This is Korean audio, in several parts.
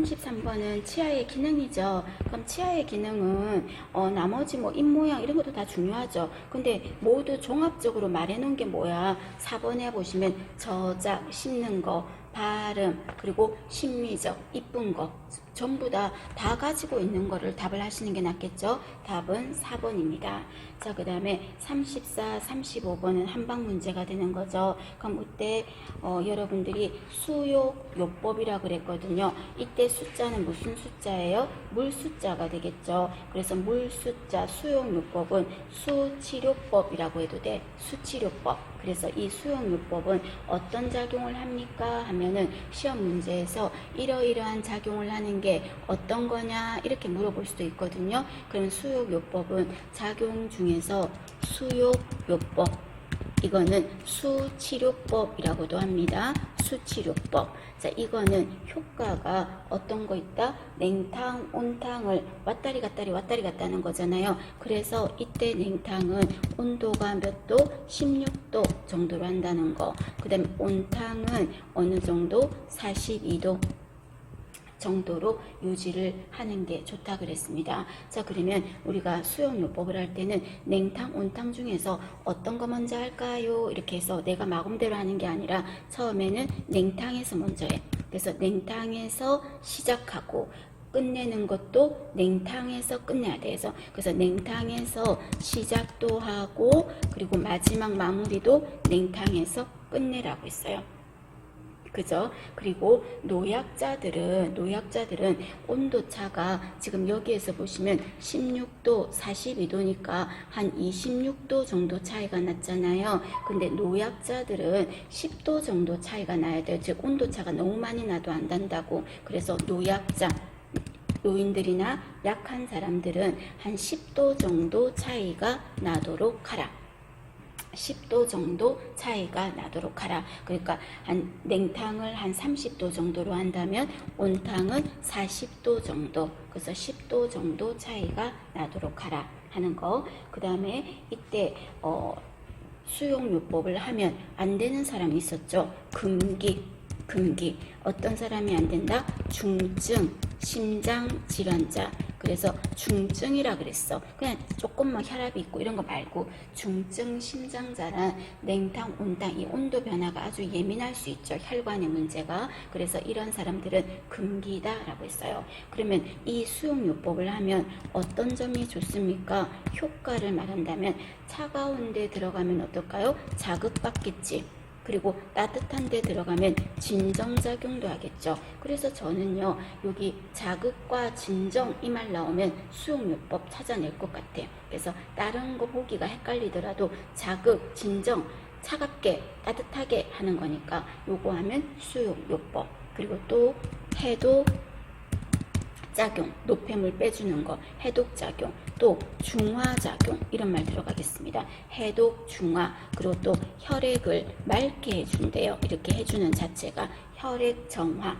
33번은 치아의 기능이죠. 그럼 치아의 기능은 나머지 뭐 입모양 이런 것도 다 중요하죠. 근데 모두 종합적으로 말해놓은 게 뭐야? 4번에 보시면 저작, 씹는 거, 발음, 그리고 심미적, 이쁜 거 전부 다 가지고 있는 거를 답을 하시는 게 낫겠죠. 답은 4번입니다. 자, 그 다음에 34, 35번은 한방 문제가 되는 거죠. 그럼 이때 여러분들이 수욕요법이라 그랬거든요. 이때 숫자는 무슨 숫자예요? 물 숫자가 되겠죠. 그래서 물 숫자 수욕요법은 수치료법이라고 해도 돼. 수치료법. 그래서 이 수용요법은 어떤 작용을 합니까? 하면은 시험 문제에서 이러이러한 작용을 하는 게 어떤 거냐 이렇게 물어볼 수도 있거든요. 그럼 수용요법은 작용 중에서 수용요법, 이거는 수치료법이라고도 합니다. 수치료법. 자, 이거는 효과가 어떤 거 있다? 냉탕, 온탕을 왔다리 갔다리 하는 거잖아요. 그래서 이때 냉탕은 온도가 몇 도? 16도 정도로 한다는 거. 그 다음에 온탕은 어느 정도? 42도 정도로 유지를 하는 게 좋다 그랬습니다. 자, 그러면 우리가 수용요법을 할 때는 냉탕, 온탕 중에서 어떤 거 먼저 할까요? 이렇게 해서 내가 마음대로 하는 게 아니라 처음에는 냉탕에서 먼저 해. 그래서 냉탕에서 시작하고 끝내는 것도 냉탕에서 끝내야 돼서, 그래서 냉탕에서 시작도 하고 그리고 마지막 마무리도 냉탕에서 끝내라고 했어요. 그죠? 그리고 노약자들은 온도차가 지금 여기에서 보시면 16도, 42도니까 한 26도 정도 차이가 났잖아요. 근데 노약자들은 10도 정도 차이가 나야 돼요. 즉 온도차가 너무 많이 나도 안 단다고. 그래서 노약자, 노인들이나 약한 사람들은 한 10도 정도 차이가 나도록 하라. 10도 정도 차이가 나도록 하라. 그러니까 한 냉탕을 한 30도 정도로 한다면 온탕은 40도 정도, 그래서 10도 정도 차이가 나도록 하라 하는 거. 그 다음에 이때 수용요법을 하면 안 되는 사람이 있었죠. 금기. 어떤 사람이 안 된다? 중증 심장질환자. 그래서 중증이라 그랬어. 그냥 조금만 혈압이 있고 이런 거 말고 중증 심장자란 냉탕, 온탕 이 온도 변화가 아주 예민할 수 있죠. 혈관의 문제가. 그래서 이런 사람들은 금기다라고 했어요. 그러면 이 수용요법을 하면 어떤 점이 좋습니까? 효과를 말한다면 차가운 데 들어가면 어떨까요? 자극받겠지. 그리고 따뜻한 데 들어가면 진정작용도 하겠죠. 그래서 저는요, 여기 자극과 진정 이 말 나오면 수용요법 찾아낼 것 같아요. 그래서 다른 거 보기가 헷갈리더라도 자극, 진정, 차갑게, 따뜻하게 하는 거니까 요거 하면 수용요법. 그리고 또 해독 작용, 노폐물 빼주는 거, 해독작용, 또 중화작용 이런 말 들어가겠습니다. 해독, 중화, 그리고 또 혈액을 맑게 해준대요. 이렇게 해주는 자체가 혈액정화,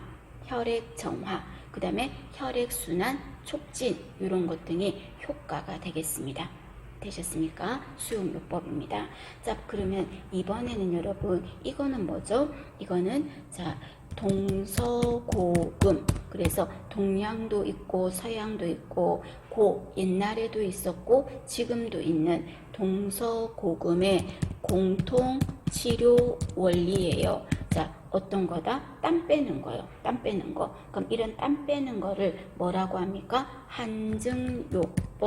그 다음에 혈액순환, 촉진 이런 것 등이 효과가 되겠습니다. 되셨습니까? 수용요법입니다. 자, 그러면 이번에는 여러분 이거는 뭐죠? 이거는 자 동서고금. 그래서 동양도 있고 서양도 있고 옛날에도 있었고 지금도 있는 동서고금의 공통 치료 원리예요. 자, 어떤 거다? 땀 빼는 거요. 땀 빼는 거. 그럼 이런 땀 빼는 거를 뭐라고 합니까? 한증요법이라고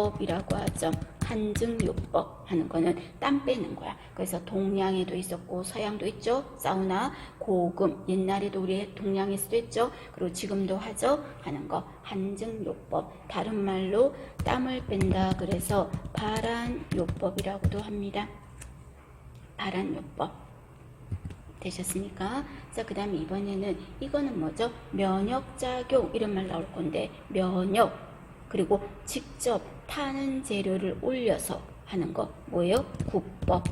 하죠. 한증요법 하는 거는 땀 빼는 거야. 그래서 동양에도 있었고 서양도 있죠. 사우나, 고금, 옛날에도 우리 동양에서도 했죠. 그리고 지금도 하죠. 하는 거 한증요법. 다른 말로 땀을 뺀다 그래서 발한요법이라고도 합니다. 발한요법. 되셨습니까? 자, 그 다음에 이번에는 이거는 뭐죠? 면역작용 이런 말 나올 건데 면역, 그리고 직접 타는 재료를 올려서 하는 거 뭐예요? 국법.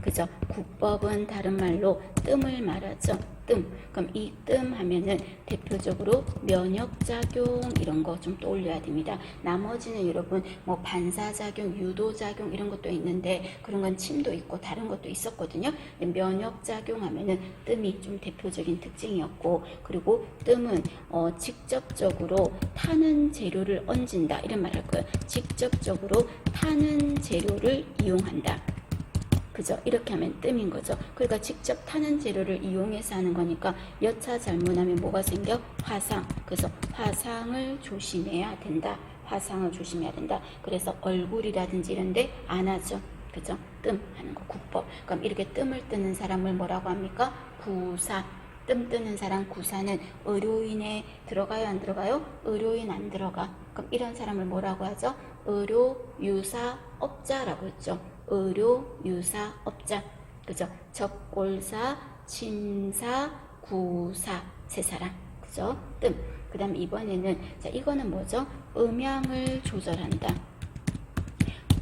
그죠? 국법은 다른 말로 뜸을 말하죠. 뜸. 그럼 이 뜸 하면은 대표적으로 면역작용 이런 거 좀 떠올려야 됩니다. 나머지는 여러분 뭐 반사작용, 유도작용 이런 것도 있는데 그런 건 침도 있고 다른 것도 있었거든요. 면역작용 하면은 뜸이 좀 대표적인 특징이었고, 그리고 뜸은 직접적으로 타는 재료를 얹는다 이런 말 할 거예요. 직접적으로 타는 재료를 이용한다. 그죠? 이렇게 하면 뜸인 거죠. 그러니까 직접 타는 재료를 이용해서 하는 거니까 여차 잘못하면 뭐가 생겨? 화상. 그래서 화상을 조심해야 된다. 화상을 조심해야 된다. 그래서 얼굴이라든지 이런 데 안 하죠. 그죠? 뜸 하는 거 국법. 그럼 이렇게 뜸을 뜨는 사람을 뭐라고 합니까? 구사. 뜸 뜨는 사람 구사는 의료인에 들어가요, 안 들어가요? 의료인 안 들어가. 그럼 이런 사람을 뭐라고 하죠? 의료유사업자라고 했죠. 의료유사업자. 그죠? 적골사, 침사, 구사 세 사람. 그죠? 뜸. 그 다음 이번에는 자 이거는 뭐죠? 음양을 조절한다.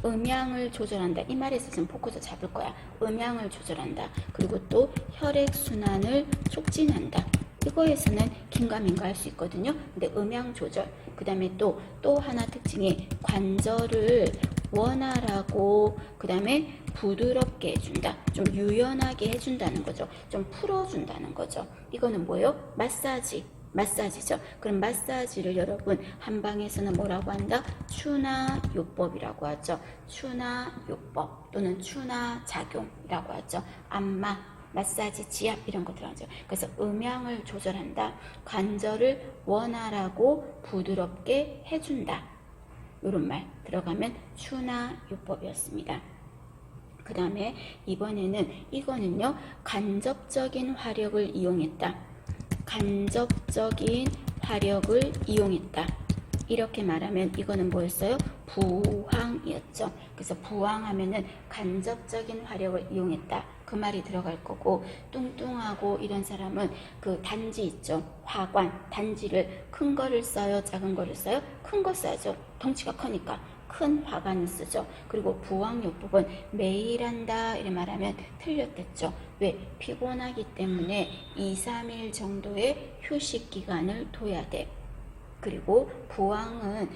음양을 조절한다. 이 말에서 지금 포커스 잡을 거야. 음양을 조절한다. 그리고 또 혈액순환을 촉진한다. 이거에서는 긴가민가 할 수 있거든요. 근데 음양 조절. 그 다음에 또 하나 특징이 관절을 원활하고 그 다음에 부드럽게 해준다. 좀 유연하게 해준다는 거죠. 좀 풀어준다는 거죠. 이거는 뭐예요? 마사지죠. 그럼 마사지를 여러분 한방에서는 뭐라고 한다? 추나요법이라고 하죠. 추나요법 또는 추나작용이라고 하죠. 안마, 마사지, 지압 이런 거 들어가죠. 그래서 음양을 조절한다. 관절을 원활하고 부드럽게 해준다. 이런 말 들어가면 추나요법이었습니다. 그 다음에 이번에는 이거는요. 간접적인 화력을 이용했다. 간접적인 화력을 이용했다. 이렇게 말하면 이거는 뭐였어요? 부황이었죠. 그래서 부황하면은 간접적인 화력을 이용했다. 그 말이 들어갈 거고, 뚱뚱하고 이런 사람은 그 단지 있죠. 화관, 단지를 큰 거를 써요? 작은 거를 써요? 큰 거 써야죠. 덩치가 크니까. 큰 화관을 쓰죠. 그리고 부황요법은 매일 한다 이렇게 말하면 틀렸댔죠. 왜? 피곤하기 때문에 2-3일 정도의 휴식 기간을 둬야 돼. 그리고 부황은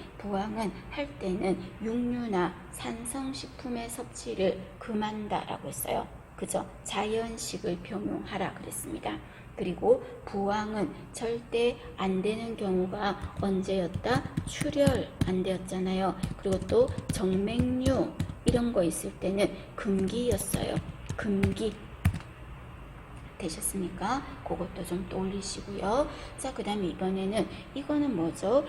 할 때는 육류나 산성식품의 섭취를 금한다라고 했어요. 그죠? 자연식을 병용하라 그랬습니다. 그리고 부황은 절대 안 되는 경우가 언제였다? 출혈 안 되었잖아요. 그리고 또 정맥류 이런 거 있을 때는 금기였어요. 금기. 되셨습니까? 그것도 좀 떠올리시고요. 자, 그 다음에 이번에는 이거는 뭐죠?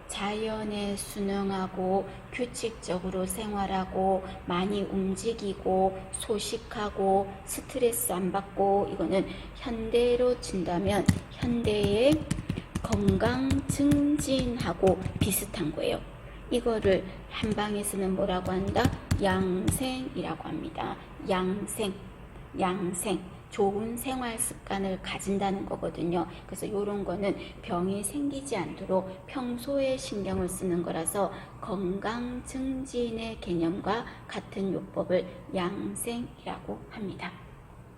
자연에 순응하고 규칙적으로 생활하고 많이 움직이고 소식하고 스트레스 안 받고, 이거는 현대로 친다면 현대의 건강 증진하고 비슷한 거예요. 이거를 한방에서는 뭐라고 한다? 양생이라고 합니다. 양생. 좋은 생활 습관을 가진다는 거거든요. 그래서 이런 거는 병이 생기지 않도록 평소에 신경을 쓰는 거라서 건강 증진의 개념과 같은 요법을 양생이라고 합니다.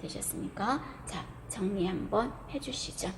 되셨습니까? 자, 정리 한번 해주시죠.